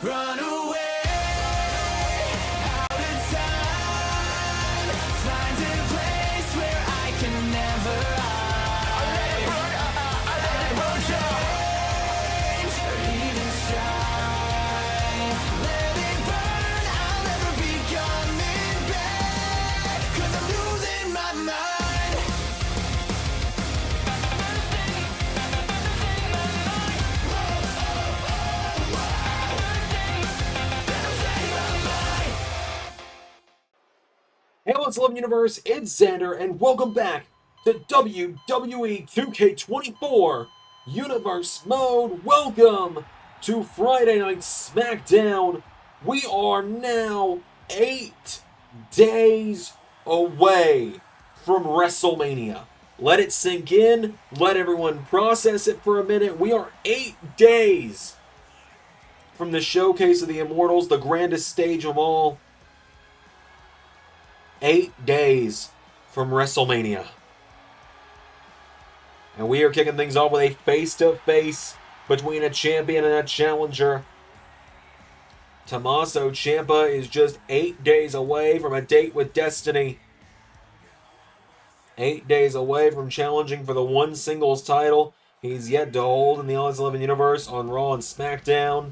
Run away out of time. Find a place where I can never hide. I let it burn, change or even shine. Let it burn, I'll never be coming back. 'Cause I'm losing my mind. Hey, what's up, Universe? It's Xander, and welcome back to WWE 2K24 Universe Mode. Welcome to Friday Night SmackDown. We are now 8 days away from WrestleMania. Let it sink in. Let everyone process it for a minute. We are 8 days from the Showcase of the Immortals, the grandest stage of all. 8 days from WrestleMania. And we are kicking things off with a face-to-face between a champion and a challenger. Tommaso Ciampa is just 8 days away from a date with Destiny. 8 days away from challenging for the one singles title he's yet to hold in the All 11 Universe on Raw and SmackDown.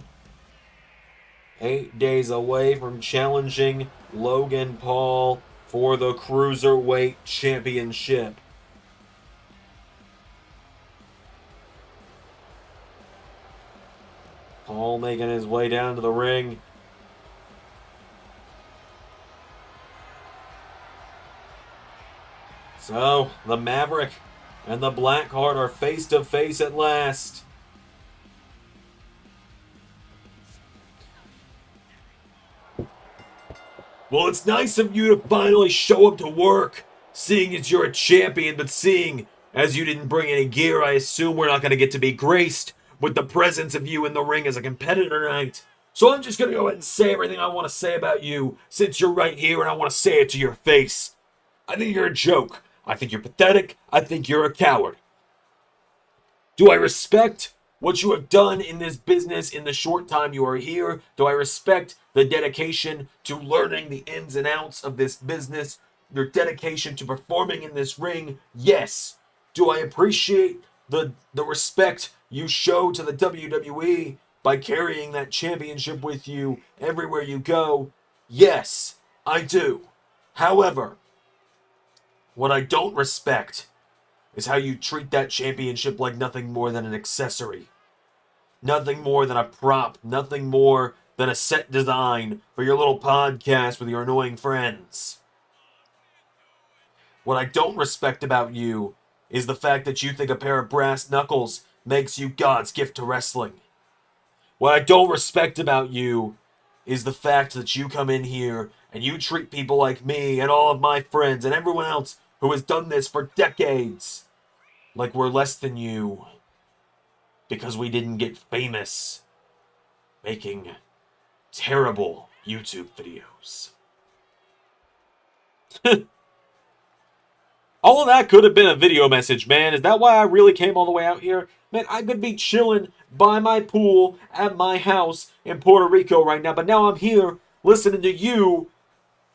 8 days away from challenging Logan Paul for the Cruiserweight Championship. Paul making his way down to the ring. So, the Maverick and the Blackheart are face to face at last. Well, it's nice of you to finally show up to work, seeing as you're a champion, but seeing as you didn't bring any gear, I assume we're not going to get to be graced with the presence of you in the ring as a competitor tonight. So I'm just going to go ahead and say everything I want to say about you, since you're right here and I want to say it to your face. I think you're a joke. I think you're pathetic. I think you're a coward. Do I respect what you have done in this business in the short time you are here? Do I respect the dedication to learning the ins and outs of this business? Your dedication to performing in this ring? Yes. Do I appreciate the respect you show to the WWE by carrying that championship with you everywhere you go? Yes, I do. However, what I don't respect is how you treat that championship like nothing more than an accessory. Nothing more than a prop. Nothing more than a set design for your little podcast with your annoying friends. What I don't respect about you is the fact that you think a pair of brass knuckles makes you God's gift to wrestling. What I don't respect about you is the fact that you come in here and you treat people like me and all of my friends and everyone else who has done this for decades like we're less than you because we didn't get famous making terrible YouTube videos. All of that could have been a video message, man. Is that why I really came all the way out here? Man, I could be chilling by my pool at my house in Puerto Rico right now, but now I'm here listening to you,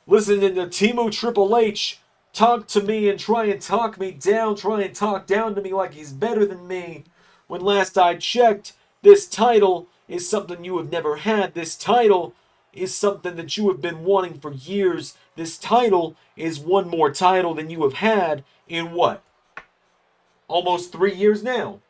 listening to Timo Triple H talk to me and try and talk me down, try and talk down to me like he's better than me. When last I checked, this title is something you have never had. This title is something that you have been wanting for years. This title is one more title than you have had in what? Almost 3 years now.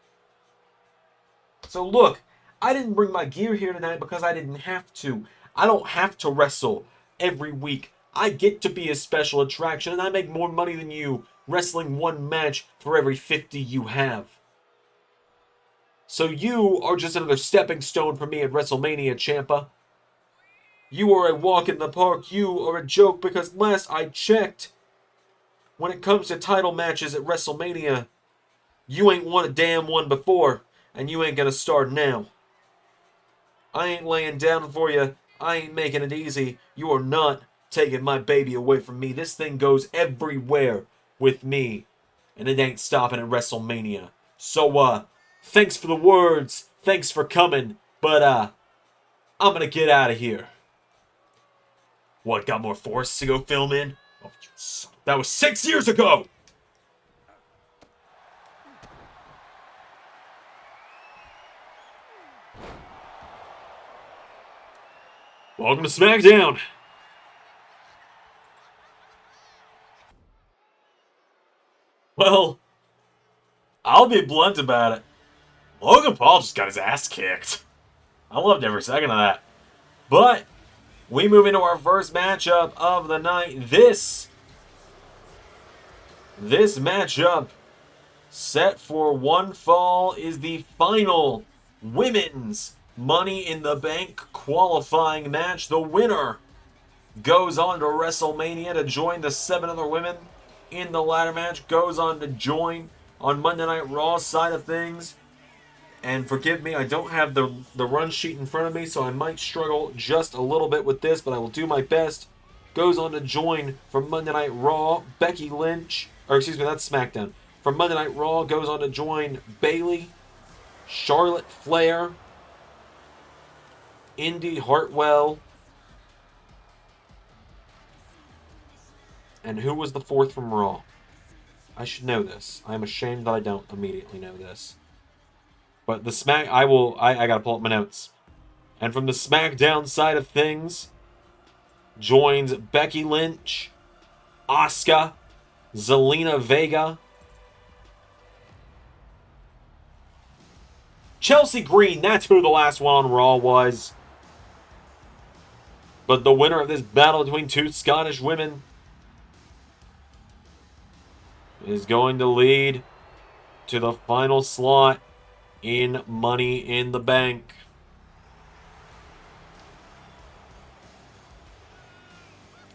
So look, I didn't bring my gear here tonight because I didn't have to. I don't have to wrestle every week. I get to be a special attraction, and I make more money than you wrestling one match for every 50 you have. So you are just another stepping stone for me at WrestleMania, Ciampa. You are a walk in the park. You are a joke because last I checked, when it comes to title matches at WrestleMania, you ain't won a damn one before, and you ain't gonna start now. I ain't laying down for you. I ain't making it easy. You are not taking my baby away from me. This thing goes everywhere with me, and it ain't stopping at WrestleMania. So, thanks for the words. Thanks for coming. But, I'm gonna get out of here. What, got more forests to go film in? Oh, that was 6 years ago! Welcome to SmackDown. Well, I'll be blunt about it. Logan Paul just got his ass kicked. I loved every second of that. But we move into our first matchup of the night. This matchup, set for one fall, is the final women's Money in the Bank qualifying match. The winner goes on to WrestleMania to join the 7 other women in the ladder match. Goes on to join on Monday Night Raw side of things. And forgive me, I don't have the run sheet in front of me, so I might struggle just a little bit with this, but I will do my best. Goes on to join from Monday Night Raw, Becky Lynch, or excuse me, that's SmackDown. From Monday Night Raw, goes on to join Bayley, Charlotte Flair, Indy Hartwell, and who was the 4th from Raw? I should know this. I'm ashamed that I don't immediately know this. But the I gotta pull up my notes. And from the SmackDown side of things, joins Becky Lynch, Asuka, Zelina Vega, Chelsea Green. That's who the last one on Raw was. But the winner of this battle between 2 Scottish women is going to lead to the final slot in Money in the Bank.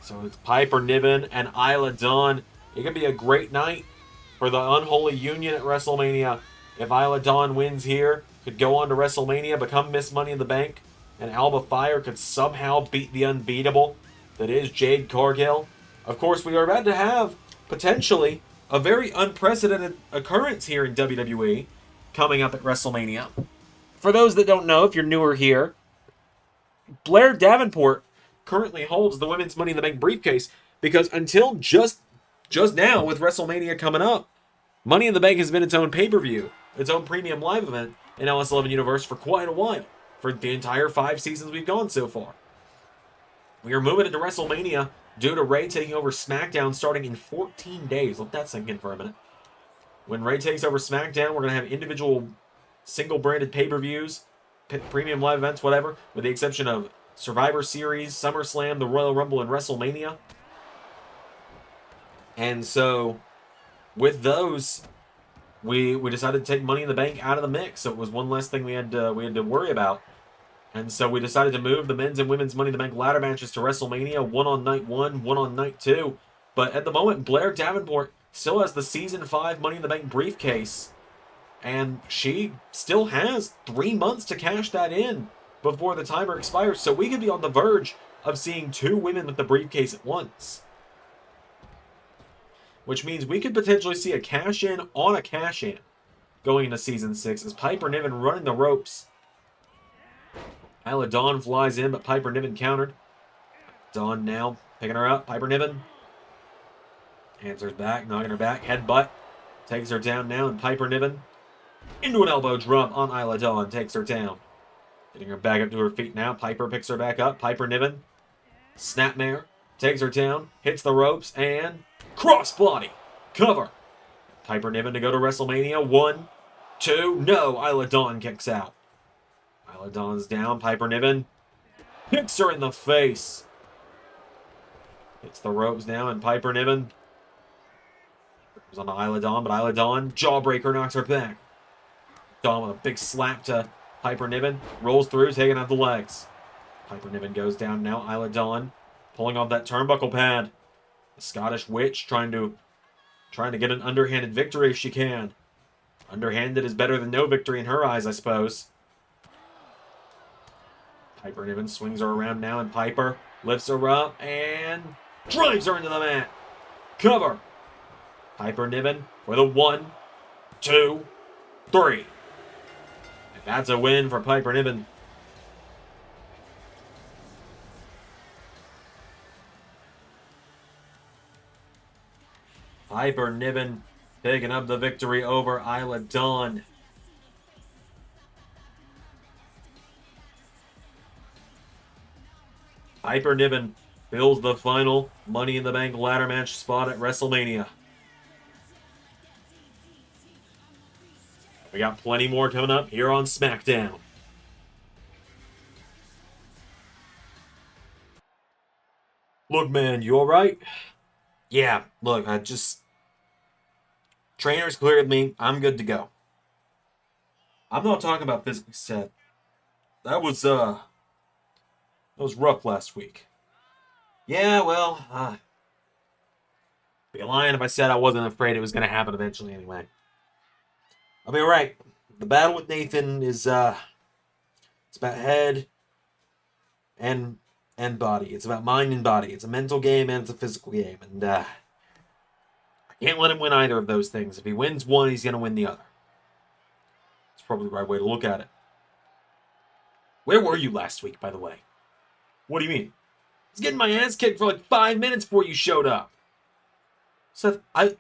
So it's Piper Niven and Isla Dawn. It could be a great night for the unholy union at WrestleMania. If Isla Dawn wins here, could go on to WrestleMania, become Miss Money in the Bank, and Alba Fire could somehow beat the unbeatable that is Jade Cargill. Of course, we are about to have, potentially, a very unprecedented occurrence here in WWE coming up at WrestleMania. For those that don't know, if you're newer here, Blair Davenport currently holds the Women's Money in the Bank briefcase because until just now with WrestleMania coming up, Money in the Bank has been its own pay-per-view, its own premium live event in LS11 Universe for quite a while, for the entire 5 seasons we've gone so far. We are moving into WrestleMania due to Ray taking over SmackDown starting in 14 days. Let that sink in for a minute. When Ray takes over SmackDown, we're going to have individual single-branded pay-per-views, premium live events, whatever, with the exception of Survivor Series, SummerSlam, the Royal Rumble, and WrestleMania. And so, with those, we decided to take Money in the Bank out of the mix. So it was one less thing we had to worry about. And so we decided to move the men's and women's Money in the Bank ladder matches to WrestleMania, one on night 1, one on night 2. But at the moment, Blair Davenport still has the Season 5 Money in the Bank briefcase. And she still has 3 months to cash that in before the timer expires. So we could be on the verge of seeing 2 women with the briefcase at once. Which means we could potentially see a cash-in on a cash-in going into Season 6 as Piper Niven running the ropes. Isla Dawn flies in, but Piper Niven countered. Dawn now picking her up. Piper Niven hands her back, knocking her back. Headbutt takes her down now, and Piper Niven into an elbow drop on Isla Dawn, takes her down. Getting her back up to her feet now. Piper picks her back up. Piper Niven, snapmare, takes her down, hits the ropes, and crossbody cover. Piper Niven to go to WrestleMania. 1, 2, no. Isla Dawn kicks out. Isla Dawn's down. Piper Niven hits her in the face. Hits the ropes now, and Piper Niven goes on to Isla Dawn, but Isla Dawn, jawbreaker, knocks her back. Dawn with a big slap to Piper Niven. Rolls through, taking out the legs. Piper Niven goes down now. Isla Dawn pulling off that turnbuckle pad. The Scottish Witch trying to get an underhanded victory if she can. Underhanded is better than no victory in her eyes, I suppose. Piper Niven swings her around now, and Piper lifts her up and drives her into the mat. Cover. Piper Niven for the 1, 2, 3. And that's a win for Piper Niven. Piper Niven picking up the victory over Isla Dawn. Piper Niven fills the final Money in the Bank ladder match spot at WrestleMania. We got plenty more coming up here on SmackDown. Look, man, you alright? Yeah, look, Trainer's cleared me. I'm good to go. I'm not talking about physically set. That was rough last week. Yeah, well, be lying if I said I wasn't afraid it was going to happen eventually anyway. I'll be alright. The battle with Nathan is, it's about head and body. It's about mind and body. It's a mental game and it's a physical game. And, I can't let him win either of those things. If he wins one, he's going to win the other. It's probably the right way to look at it. Where were you last week, by the way? What do you mean? I was getting my ass kicked for like 5 minutes before you showed up. Seth, I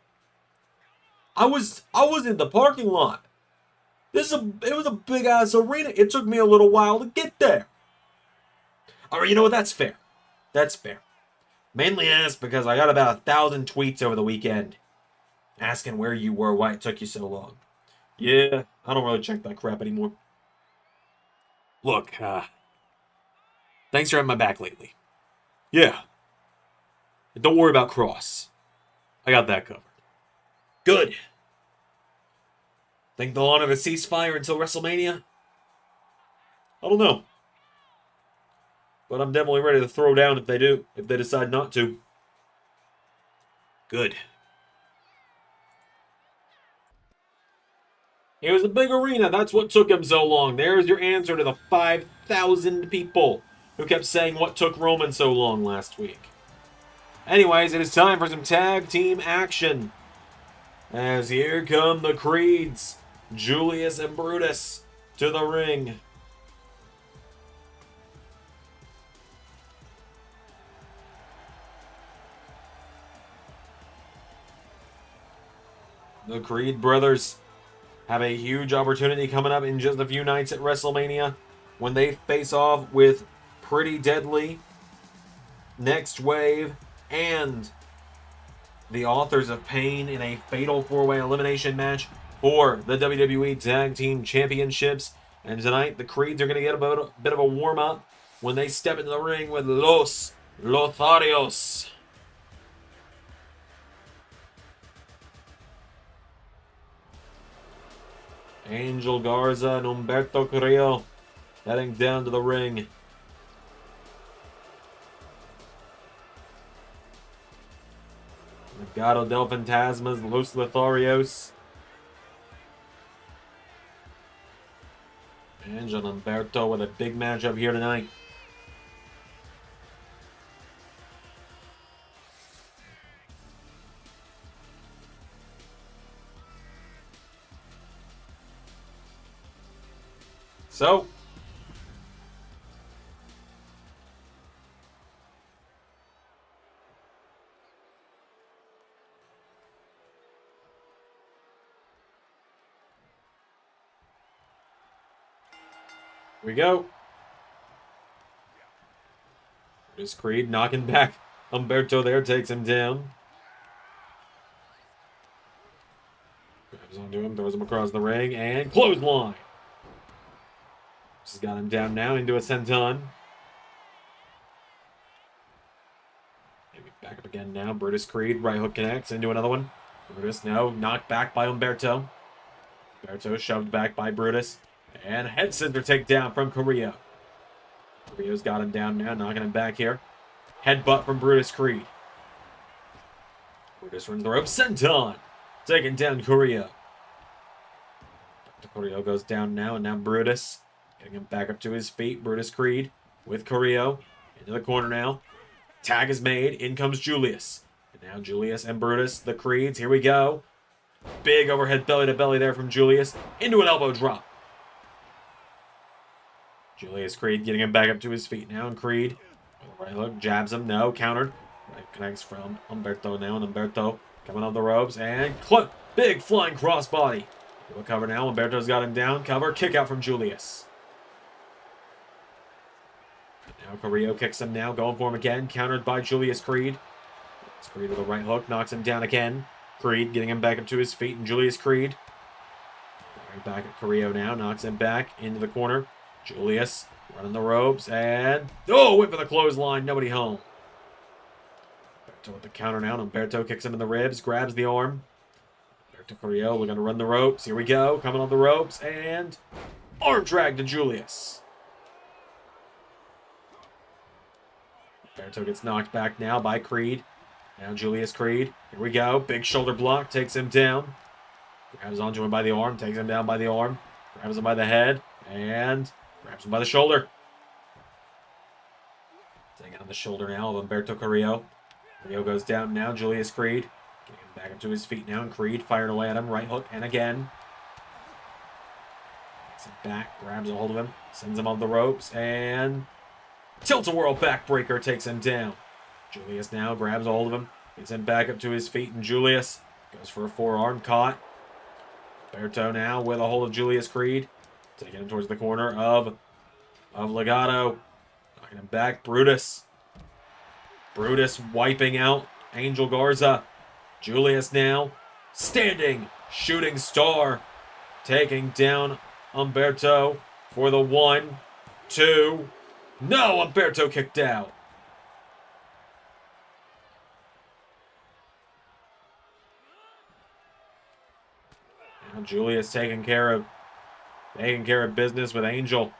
was in the parking lot. It was a big ass arena. It took me a little while to get there. Alright, you know what? That's fair. That's fair. Mainly asked because I got about 1,000 tweets over the weekend asking where you were, why it took you so long. Yeah, I don't really check that crap anymore. Look, thanks for having my back lately. Yeah. And don't worry about Cross. I got that covered. Good. Think they'll honor the ceasefire until WrestleMania? I don't know. But I'm definitely ready to throw down if they do, if they decide not to. Good. It was a big arena. That's what took him so long. There's your answer to the 5,000 people who kept saying what took Roman so long last week. Anyways, it is time for some tag team action. As here come the Creeds, Julius and Brutus, to the ring. The Creed brothers have a huge opportunity coming up in just a few nights at WrestleMania when they face off with Pretty Deadly, Next Wave, and the Authors of Pain in a fatal 4-way elimination match for the WWE Tag Team Championships. And tonight, the Creeds are going to get a bit of a warm-up when they step into the ring with Los Lotharios. Angel Garza and Humberto Carrillo heading down to the ring. Legado del Fantasmas, Los Lotharios. Angel and Humberto with a big matchup here tonight. So, here we go. There's Creed knocking back Humberto there, takes him down. Grabs onto him, throws him across the ring, and clothesline. Just got him down now into a senton. Maybe back up again now. Brutus Creed, right hook connects into another one. Brutus now knocked back by Humberto. Humberto shoved back by Brutus. And head scissor takedown from Carrillo. Carrillo's got him down now, knocking him back here. Headbutt from Brutus Creed. Brutus runs the rope. Senton! Taking down Carrillo. Carrillo goes down now, and now Brutus. Getting him back up to his feet. Brutus Creed with Carrillo. Into the corner now. Tag is made. In comes Julius. And now Julius and Brutus, the Creeds. Here we go. Big overhead belly to belly there from Julius. Into an elbow drop. Julius Creed getting him back up to his feet now. And Creed with a right hook. Jabs him. No. Countered. Right connects from Humberto now. And Humberto Coming on the ropes and big flying crossbody. He'll cover now. Humberto's got him down. Cover. Kick out from Julius. Now Carmleo kicks him now. Going for him again. Countered by Julius Creed. Creed with a right hook. Knocks him down again. Creed getting him back up to his feet. And Julius Creed. Right back at Carmleo now. Knocks him back into the corner. Julius running the ropes. And went for the clothesline. Nobody home. Humberto with the counter now. Humberto kicks him in the ribs. Grabs the arm. Humberto Carmleo. We're going to run the ropes. Here we go. Coming on the ropes. And arm drag to Julius. Humberto gets knocked back now by Creed. Now Julius Creed. Here we go. Big shoulder block. Takes him down. Grabs onto him by the arm. Takes him down by the arm. Grabs him by the head. And grabs him by the shoulder. Taking on the shoulder now of Humberto Carmleo. Carmleo goes down now. Julius Creed. Getting him back up to his feet now. And Creed firing away at him. Right hook. And again. Takes him back. Grabs a hold of him. Sends him on the ropes. And tilt-a-whirl backbreaker takes him down. Julius now grabs a hold of him. Gets him back up to his feet. And Julius goes for a forearm caught. Humberto now with a hold of Julius Creed. Taking him towards the corner of Legado. Knocking him back. Brutus wiping out Angel Garza. Julius now standing. Shooting star. Taking down Humberto for the 1, 2. No, Humberto kicked out. Now Julius taking care of business with Angel.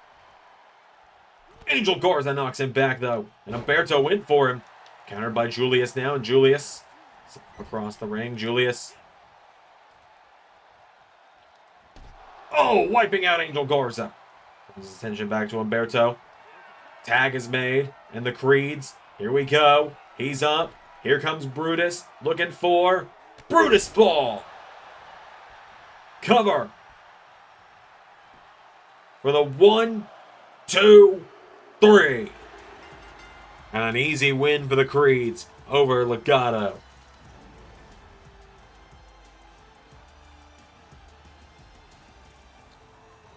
Angel Garza knocks him back though, and Humberto went for him. Countered by Julius now, and Julius across the ring. Julius. Wiping out Angel Garza. Brings his attention back to Humberto. Tag is made, and the Creeds. Here we go. He's up. Here comes Brutus. Looking for Brutus ball. Cover. For the 1, 2, 3. And an easy win for the Creeds over Legado.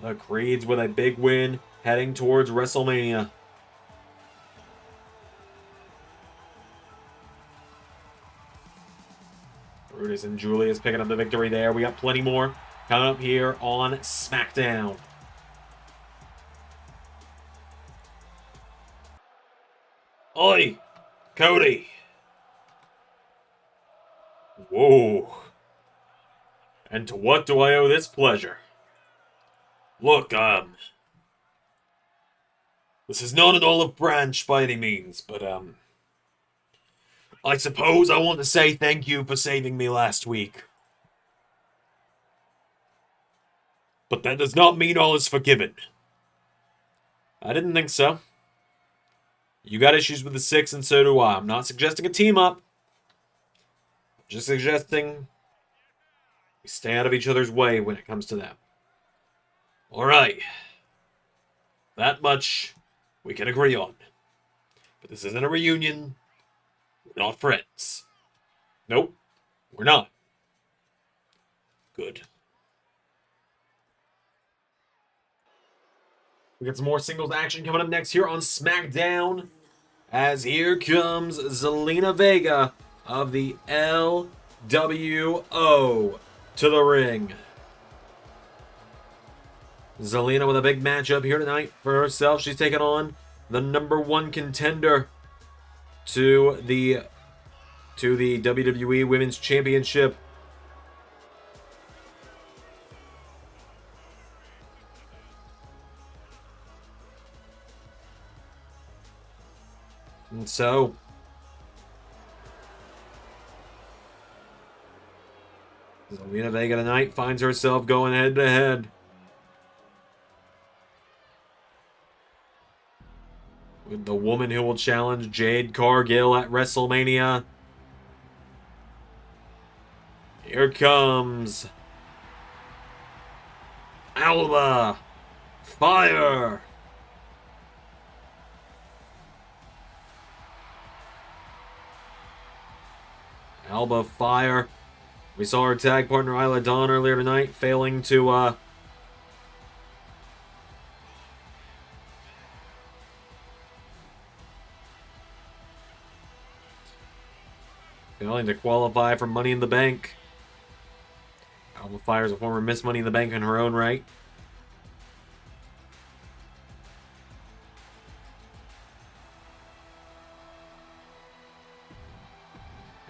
The Creeds with a big win heading towards WrestleMania. Brutus and Julius picking up the victory there. We got plenty more coming up here on SmackDown. Oi, Cody. Whoa. And to what do I owe this pleasure? Look, this is not an olive branch by any means, but, I suppose I want to say thank you for saving me last week. But that does not mean all is forgiven. I didn't think so. You got issues with the 6, and so do I. I'm not suggesting a team up. Just suggesting we stay out of each other's way when it comes to that. Alright. That much we can agree on. But this isn't a reunion. We're not friends. Nope, we're not. Good. We got some more singles action coming up next here on SmackDown. As here comes Zelina Vega of the LWO to the ring. Zelina with a big matchup here tonight for herself. She's taking on the #1 contender to the WWE Women's Championship. And so Zelina Vega tonight finds herself going head to head with the woman who will challenge Jade Cargill at WrestleMania. Here comes Alba Fire. Alba Fire We saw our tag partner Isla Dawn earlier tonight failing to qualify for Money in the Bank. Alba Fire is a former Miss Money in the Bank in her own right.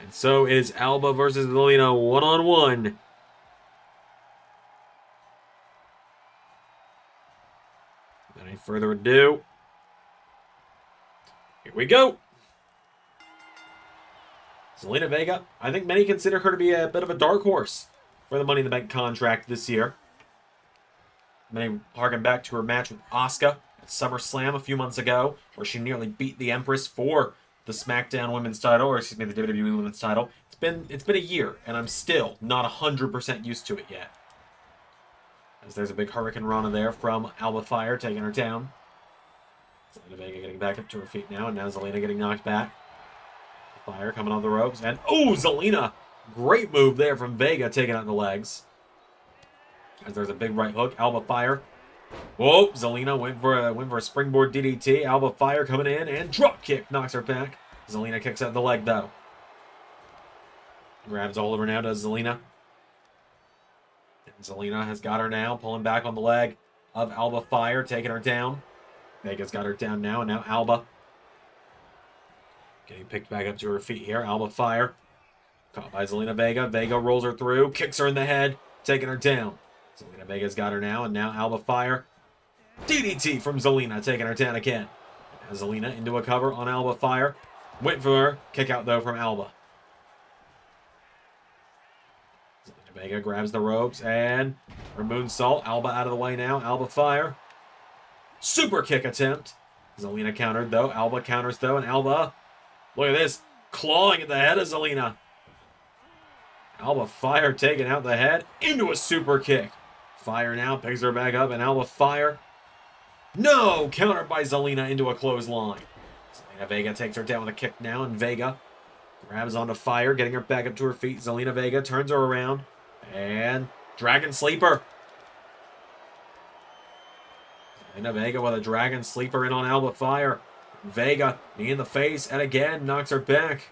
And so is Alba versus Zelina one-on-one. Without any further ado, here we go. Zelina Vega, I think many consider her to be a bit of a dark horse for the Money in the Bank contract this year. Many harken back to her match with Asuka at SummerSlam a few months ago, where she nearly beat the Empress for the SmackDown Women's title, or excuse me, the WWE Women's title. It's been a year, and I'm still not 100% used to it yet. As there's a big Hurricane Rana there from Alba Fire, taking her down. Zelina Vega getting back up to her feet now, and now Zelina getting knocked back. Fire coming on the ropes, and oh, Zelina! Great move there from Vega, taking out the legs. As there's a big right hook, Alba Fire. Whoa, Zelina went for a springboard DDT. Alba Fire coming in, and drop kick knocks her back. Zelina kicks out the leg, though. Grabs all over now, does Zelina. And Zelina has got her now, pulling back on the leg of Alba Fire, taking her down. Vega's got her down now, and now Alba getting picked back up to her feet here. Alba Fire caught by Zelina Vega. Vega rolls her through, kicks her in the head, taking her down. Zelina Vega's got her now, and now Alba Fire. DDT from Zelina, taking her down again. Now Zelina into a cover on Alba Fire. Went for her. Kick out, though, from Alba. Zelina Vega grabs the ropes, and her moonsault. Alba out of the way now. Alba Fire. Super kick attempt. Zelina countered, though. Alba counters, though, and Alba, look at this, clawing at the head of Zelina. Alba Fire taking out the head into a super kick. Fire now picks her back up, and Alba Fire. No! Countered by Zelina into a clothesline. Zelina Vega takes her down with a kick now, and Vega grabs onto Fire, getting her back up to her feet. Zelina Vega turns her around, and Dragon Sleeper. Zelina Vega with a Dragon Sleeper in on Alba Fire. Vega, knee in the face, and again knocks her back.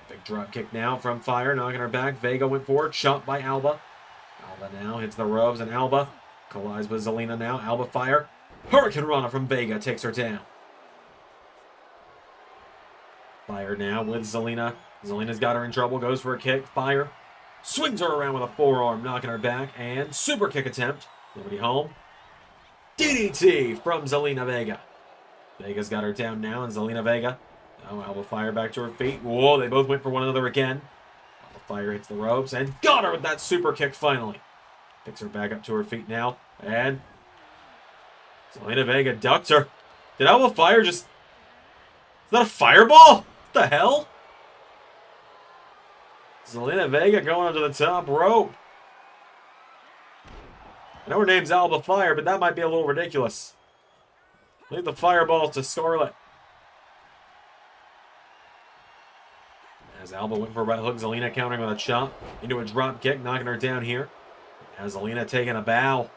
Big drop kick now from Fire, knocking her back. Vega went forward, shot by Alba. Alba now hits the ropes, and Alba collides with Zelina now. Alba Fire. Hurricane Rana from Vega takes her down. Fire now with Zelina. Zelina's got her in trouble, goes for a kick. Fire swings her around with a forearm, knocking her back, and super kick attempt. Nobody home. DDT from Zelina Vega. Vega's got her down now, and Zelina Vega. Now Alba Fire back to her feet. Whoa, they both went for one another again. Alba Fire hits the ropes, and got her with that super kick finally. Picks her back up to her feet now, and Zelina Vega ducked her. Did Alba Fire just... Is that a fireball? What the hell? Zelina Vega going up to the top rope. I know her name's Alba Fire, but that might be a little ridiculous. Leave the fireballs to Scarlet. As Alba went for a right hook, Zelina countering with a chop into a drop kick, knocking her down here. As Zelina taking a bow.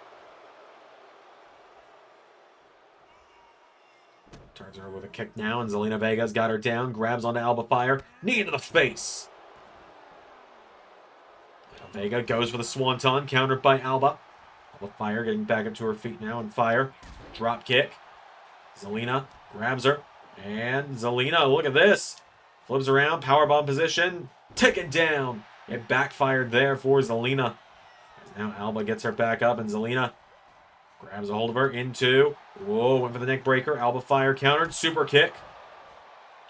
Turns her with a kick now, and Zelina Vega's got her down, grabs onto Alba Fire, knee into the face. Vega goes for the swanton, countered by Alba. Alba Fire getting back up to her feet now, and Fire. Drop kick. Zelina grabs her, and Zelina, look at this. Flips around, powerbomb position, taken down. It backfired there for Zelina. Now Alba gets her back up, and Zelina grabs a hold of her into... Whoa, went for the neck breaker. Alba Fire countered, super kick.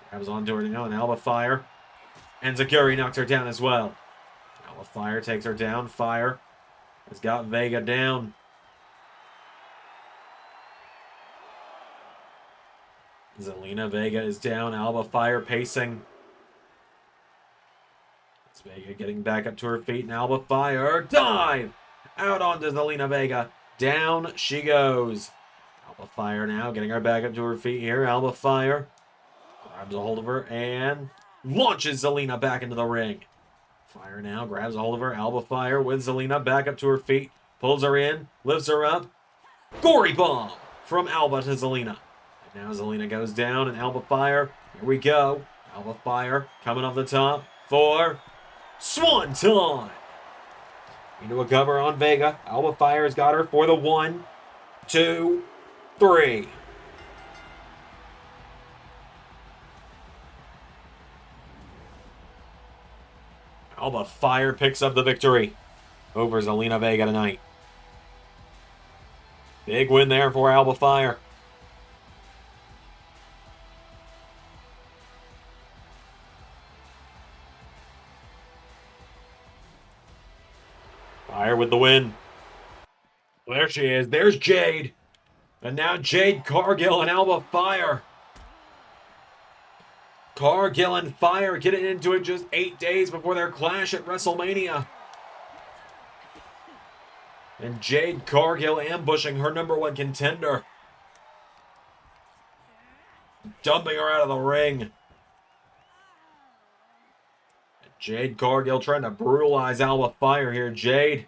Grabs onto her now, and Alba Fire. And Zaguri knocks her down as well. Alba Fire takes her down. Fire has got Vega down. Zelina Vega is down. Alba Fire pacing. It's Vega getting back up to her feet. And Alba Fire dive out onto Zelina Vega. Down she goes. Alba Fire now getting her back up to her feet here. Alba Fire grabs a hold of her and launches Zelina back into the ring. Fire now, grabs hold of her. Alba Fire with Zelina back up to her feet. Pulls her in, lifts her up. Gory bomb from Alba to Zelina. And now Zelina goes down and Alba Fire. Here we go. Alba Fire coming off the top for Swanton. Into a cover on Vega. Alba Fire has got her for the 1, 2, 3. Alba Fire picks up the victory over Zelina Vega tonight. Big win there for Alba Fire. Fire with the win. There she is. There's Jade. And now Jade Cargill and Alba Fire. Cargill and Fire getting into it just 8 days before their clash at WrestleMania. And Jade Cargill ambushing her #1 contender. Dumping her out of the ring. Jade Cargill trying to brutalize Alba Fire here. Jade.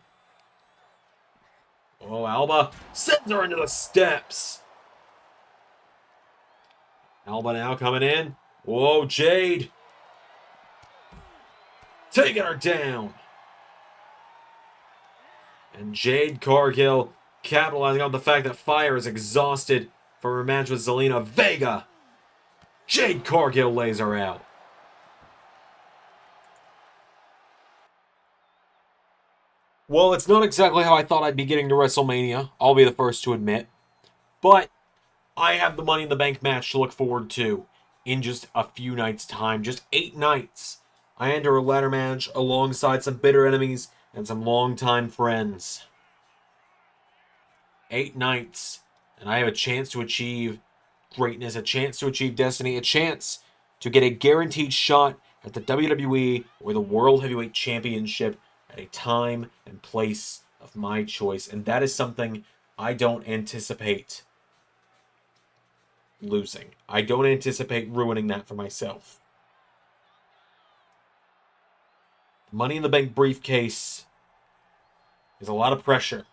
Oh, Alba sends her into the steps. Alba now coming in. Whoa, Jade. Taking her down. And Jade Cargill capitalizing on the fact that Fire is exhausted from her match with Zelina Vega. Jade Cargill lays her out. Well, it's not exactly how I thought I'd be getting to WrestleMania, I'll be the first to admit. But I have the Money in the Bank match to look forward to in just a few nights' time. Just 8 nights. I enter a ladder match alongside some bitter enemies and some longtime friends. 8 nights. And I have a chance to achieve greatness, a chance to achieve destiny, a chance to get a guaranteed shot at the WWE or the World Heavyweight Championship at a time and place of my choice. And that is something I don't anticipate losing. I don't anticipate ruining that for myself. Money in the Bank briefcase is a lot of pressure.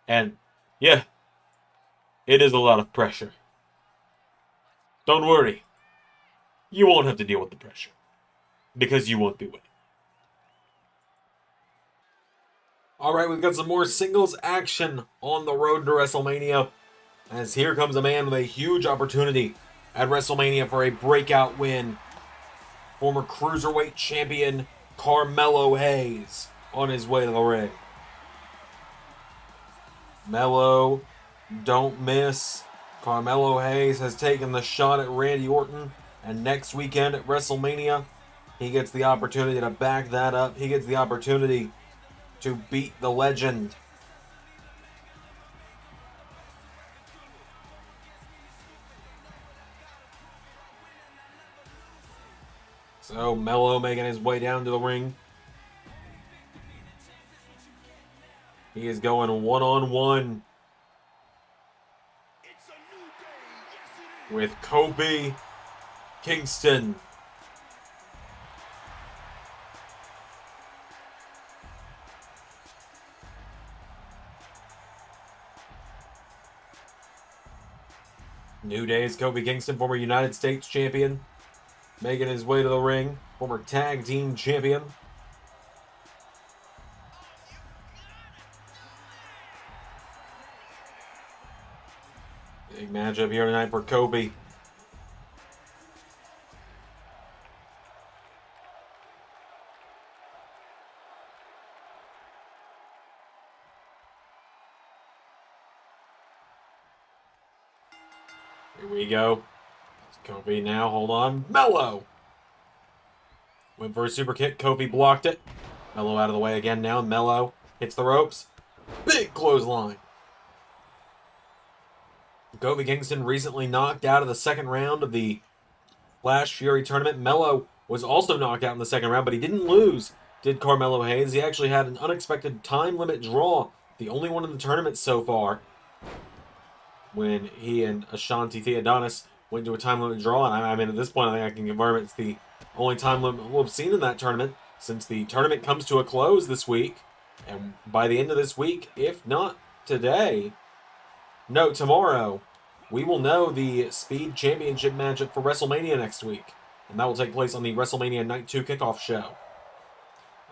And yeah, it is a lot of pressure. Don't worry. You won't have to deal with the pressure. Because you won't be winning. Alright, we've got some more singles action on the road to WrestleMania. As here comes a man with a huge opportunity at WrestleMania for a breakout win. Former Cruiserweight Champion Carmelo Hayes on his way to the ring. Melo, don't miss. Carmelo Hayes has taken the shot at Randy Orton. And next weekend at WrestleMania, he gets the opportunity to back that up. He gets the opportunity to beat the legend. So Melo making his way down to the ring. He is going one-on-one with Kofi Kingston. New Day's Kofi Kingston, former United States champion, making his way to the ring, former tag team champion. Big matchup here tonight for Kofi. Here we go. Kofi now, hold on. Melo! Went for a super kick. Kofi blocked it. Melo out of the way again now. Melo hits the ropes. Big clothesline. Kofi Kingston recently knocked out of the second round of the Flash Fury tournament. Melo was also knocked out in the second round, but he didn't lose, did Carmelo Hayes. He actually had an unexpected time limit draw, the only one in the tournament so far, when he and Ashanti Theodonis went to a time limit draw. And I mean, at this point, I think I can confirm it's the only time limit we'll have seen in that tournament. since the tournament comes to a close this week, and by the end of this week, if not today, no, tomorrow, we will know the Speed Championship matchup for WrestleMania next week. And that will take place on the WrestleMania Night 2 kickoff show.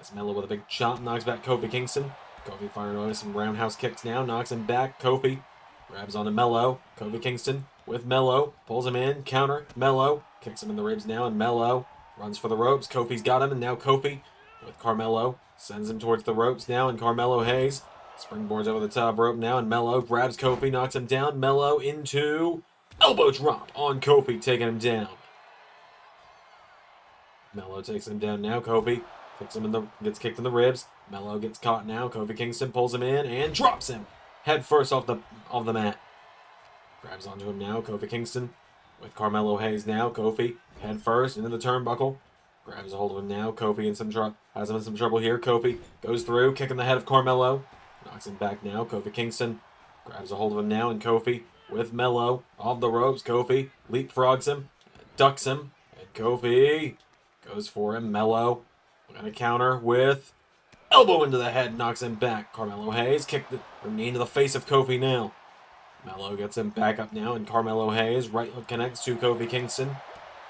As Melo with a big chop knocks back Kofi Kingston. Kofi firing away some roundhouse kicks now, knocks him back. Kofi grabs onto Melo. Kofi Kingston with Melo, pulls him in, counter, Melo, kicks him in the ribs now, and Melo runs for the ropes. Kofi's got him, and now Kofi with Carmelo, sends him towards the ropes now, and Carmelo Hayes springboards over the top rope now, and Melo grabs Kofi, knocks him down. Melo into elbow drop on Kofi, taking him down. Melo takes him down now. Kofi kicks him gets kicked in the ribs. Melo gets caught now. Kofi Kingston pulls him in and drops him head first off the mat. Grabs onto him now. Kofi Kingston with Carmelo Hayes now. Kofi head first into the turnbuckle. Grabs a hold of him now. Kofi has him in some trouble here. Kofi goes through, kicking the head of Carmelo. Knocks him back now. Kofi Kingston grabs a hold of him now, and Kofi with Melo off the ropes. Kofi leapfrogs him, ducks him, and Kofi goes for him. Melo going to counter with elbow into the head, knocks him back. Carmelo Hayes kicked the knee into the face of Kofi now. Melo gets him back up now, and Carmelo Hayes right hook connects to Kofi Kingston.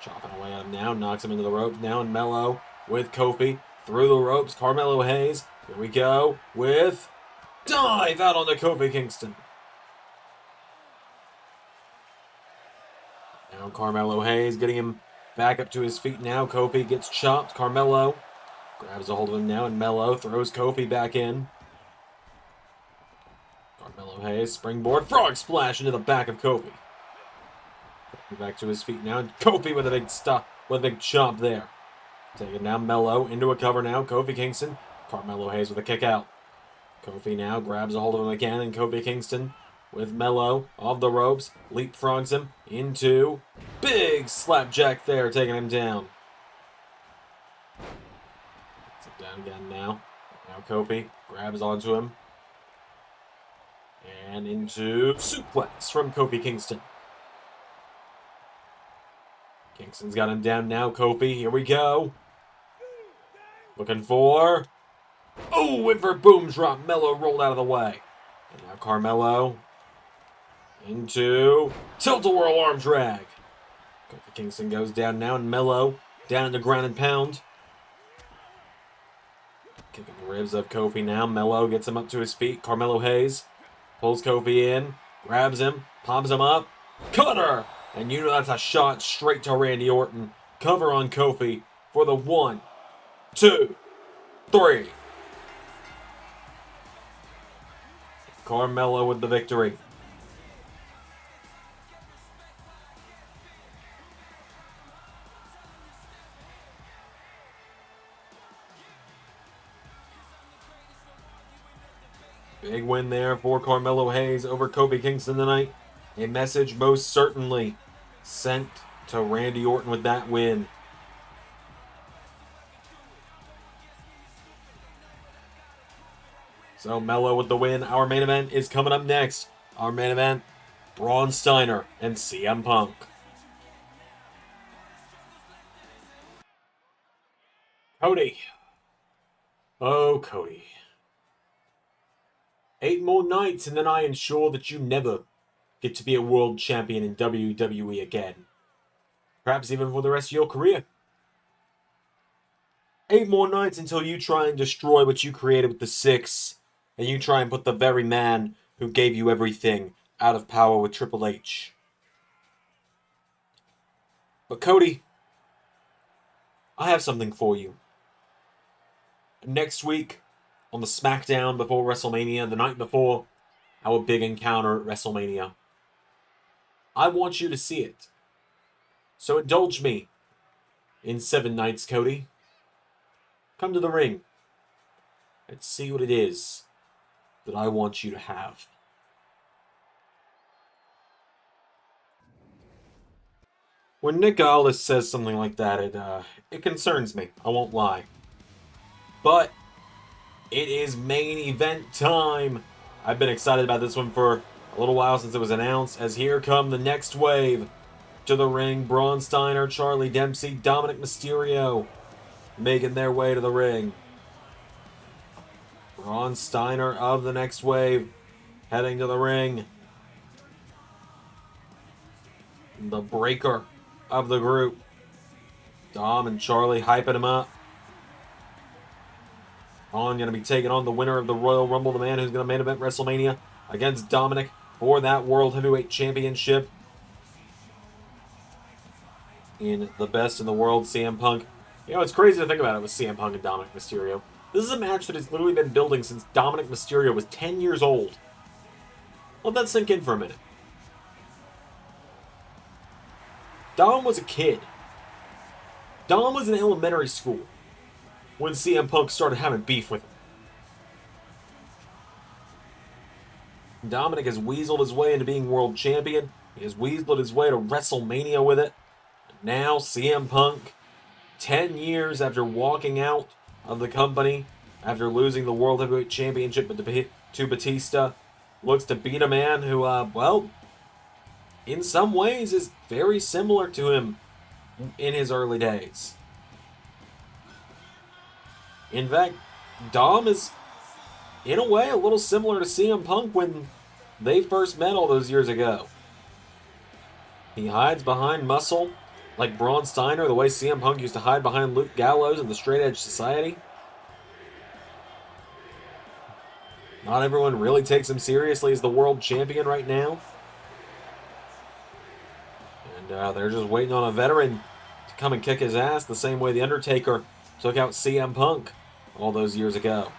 Chopping away at him now, knocks him into the ropes now, and Melo with Kofi through the ropes. Carmelo Hayes, here we go, with dive out onto Kofi Kingston. Now Carmelo Hayes getting him back up to his feet now. Kofi gets chopped. Carmelo grabs a hold of him now, and Melo throws Kofi back in. Carmelo Hayes, springboard, frog splash into the back of Kofi. Kofi back to his feet now, and Kofi with a big chop there. Taking down Melo into a cover now. Kofi Kingston, Carmelo Hayes with a kick out. Kofi now grabs a hold of him again, and Kofi Kingston with Melo off the ropes, leapfrogs him into big slapjack there, taking him down. Gets him down again now. Now Kofi grabs onto him. And into suplex from Kofi Kingston. Kingston's got him down now. Kofi, here we go. Looking for... Oh, went for boom drop. Melo rolled out of the way. And now Carmelo into tilt-a-whirl arm drag. Kofi Kingston goes down now, and Melo down in the ground and pound. Kicking the ribs of Kofi now. Melo gets him up to his feet. Carmelo Hayes pulls Kofi in, grabs him, pops him up. Cutter! And you know that's a shot straight to Randy Orton. Cover on Kofi for the 1, 2, 3. Carmelo with the victory. Big win there for Carmelo Hayes over Kofi Kingston tonight. A message most certainly sent to Randy Orton with that win. So Melo with the win. Our main event is coming up next. Our main event, Bron Steiner and CM Punk. Cody. Oh, Cody. 8 more nights and then I ensure that you never get to be a world champion in WWE again. Perhaps even for the rest of your career. 8 more nights until you try and destroy what you created with the 6, and you try and put the very man who gave you everything out of power with Triple H. But Cody, I have something for you. Next week, on the SmackDown before WrestleMania, the night before our big encounter at WrestleMania, I want you to see it. So indulge me in 7 nights, Cody. Come to the ring and see what it is that I want you to have. When Nick Aldis says something like that, it concerns me. I won't lie. But it is main event time. I've been excited about this one for a little while since it was announced, as here come the next wave to the ring. Bron Steiner, Charlie Dempsey, Dominic Mysterio making their way to the ring. Bron Steiner of the Next Wave heading to the ring. The breaker of the group. Dom and Charlie hyping him up. Braun going to be taking on the winner of the Royal Rumble, the man who's going to main event WrestleMania against Dominic for that World Heavyweight Championship. In the best in the world, CM Punk. You know, it's crazy to think about it with CM Punk and Dominic Mysterio. This is a match that has literally been building since Dominic Mysterio was 10 years old. Let that sink in for a minute. Dom was a kid. Dom was in elementary school when CM Punk started having beef with him. Dominic has weaseled his way into being world champion. He has weaseled his way to WrestleMania with it. Now CM Punk, 10 years after walking out of the company, after losing the World Heavyweight Championship to Batista, looks to beat a man who, well, in some ways is very similar to him in his early days. In fact, Dom is, in a way, a little similar to CM Punk when they first met all those years ago. He hides behind muscle, like Bron Steiner, the way CM Punk used to hide behind Luke Gallows in the Straight Edge Society. Not everyone really takes him seriously as the world champion right now. And they're just waiting on a veteran to come and kick his ass the same way The Undertaker took out CM Punk all those years ago.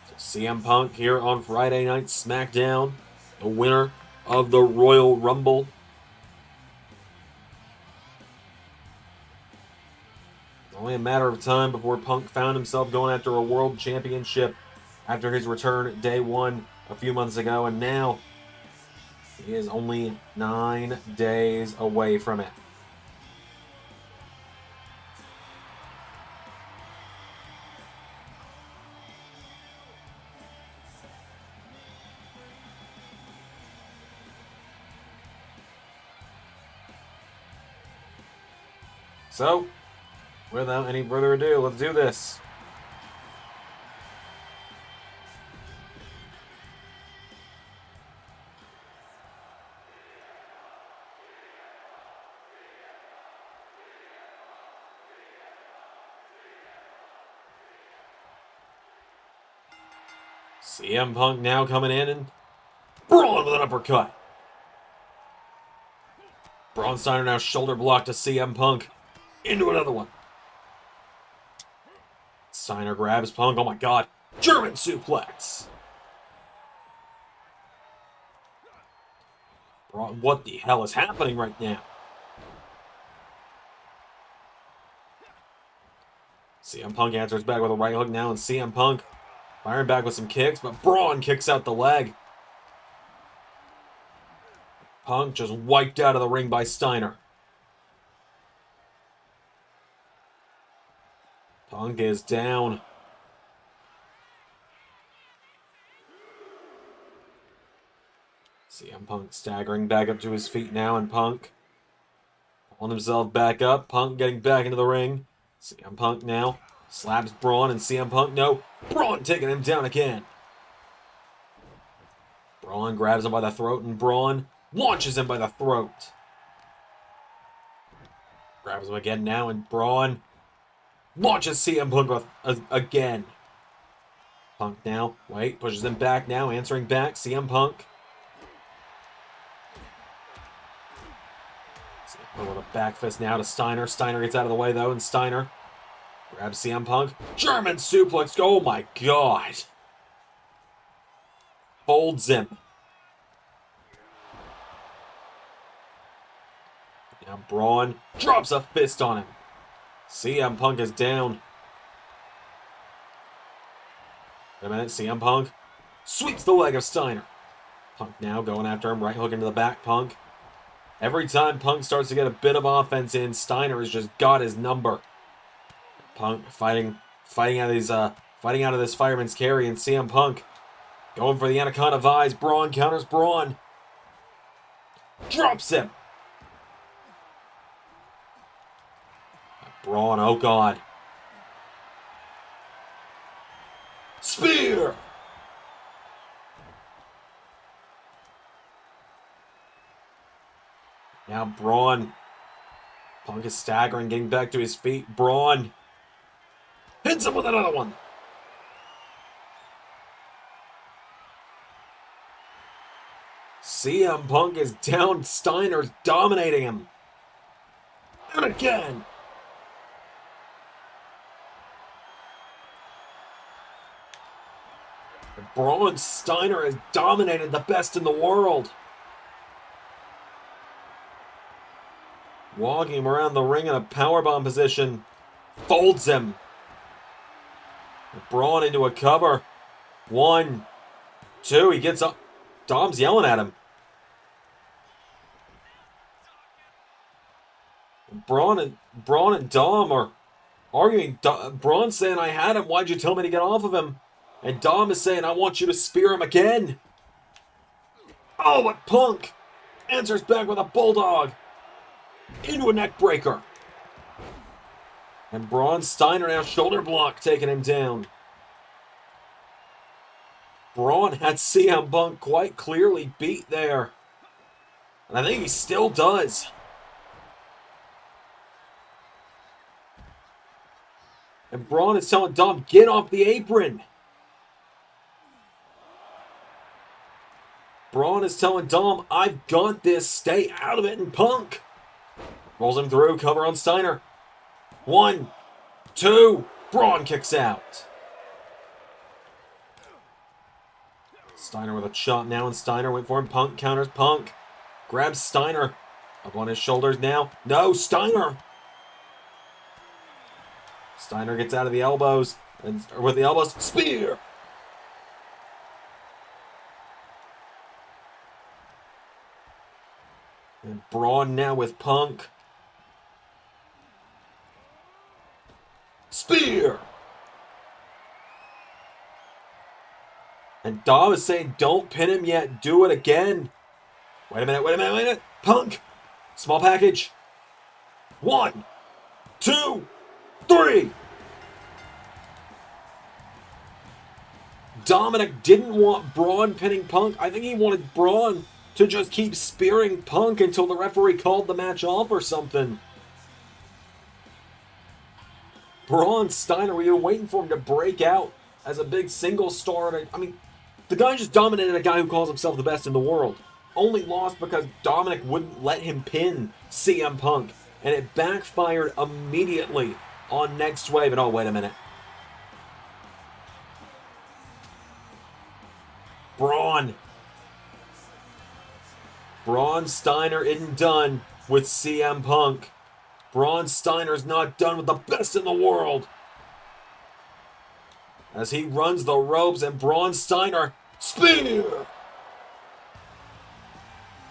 So CM Punk here on Friday Night SmackDown, the winner of the Royal Rumble. Only a matter of time before Punk found himself going after a world championship after his return day one a few months ago, and now he is only 9 days away from it. So, without any further ado, let's do this. CM Punk now coming in and Braun with an uppercut. Bron Steiner now shoulder block to CM Punk. Into another one. Steiner grabs Punk. Oh my god. German suplex. Braun, what the hell is happening right now? CM Punk answers back with a right hook now, and CM Punk firing back with some kicks, but Braun kicks out the leg. Punk just wiped out of the ring by Steiner. Punk is down. CM Punk staggering back up to his feet now, and Punk pulling himself back up. Punk getting back into the ring. CM Punk now slaps Braun, and CM Punk, no. Braun taking him down again. Braun grabs him by the throat, and Braun launches him by the throat. Grabs him again now, and Braun launches CM Punk again. Punk now, wait, pushes him back now, answering back. CM Punk. CM Punk with a back fist now to Steiner. Steiner gets out of the way though, and Steiner grabs CM Punk. German suplex. Oh my god. Folds him. Now Braun drops a fist on him. CM Punk is down. Wait a minute, CM Punk sweeps the leg of Steiner. Punk now going after him, right hook into the back, Punk. Every time Punk starts to get a bit of offense in, Steiner has just got his number. Punk fighting out of this fireman's carry, and CM Punk going for the Anaconda Vise. Braun counters Braun. Drops him. Braun, oh god. Spear! Now Braun. Punk is staggering, getting back to his feet. Braun hits him with another one. CM Punk is down. Steiner's dominating him. And again. Bron Steiner has dominated the best in the world. Walking him around the ring in a powerbomb position. Folds him. Braun into a cover. 1, 2, he gets up. Dom's yelling at him. Braun and Dom are arguing. Braun's saying, I had him, why'd you tell me to get off of him? And Dom is saying, I want you to spear him again. Oh, but Punk answers back with a bulldog. Into a neck breaker. And Bron Steiner now shoulder block taking him down. Braun had CM Punk quite clearly beat there. And I think he still does. And Braun is telling Dom, get off the apron. Braun is telling Dom, I've got this, stay out of it, and Punk rolls him through, cover on Steiner. 1, 2, Braun kicks out. Steiner with a chop now, and Steiner went for him. Punk counters. Punk grabs Steiner up on his shoulders now. No, Steiner. Steiner gets out of the elbows, and with the elbows, spear. And Braun now with Punk. Spear! And Dom is saying, don't pin him yet, do it again. Wait a minute. Punk! Small package. 1, 2, 3! Dominic didn't want Braun pinning Punk. I think he wanted Braun to just keep spearing Punk until the referee called the match off or something. Bron Steiner, we were waiting for him to break out as a big single star. I mean, the guy just dominated a guy who calls himself the best in the world. Only lost because Dominic wouldn't let him pin CM Punk. And it backfired immediately on Next Wave. And oh, wait a minute. Braun Steiner isn't done with CM Punk. Bron Steiner's not done with the best in the world. As he runs the ropes, and Bron Steiner, spear!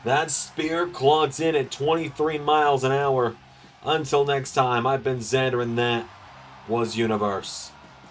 That spear clocks in at 23 miles an hour. Until next time, I've been Xander, and that was Universe.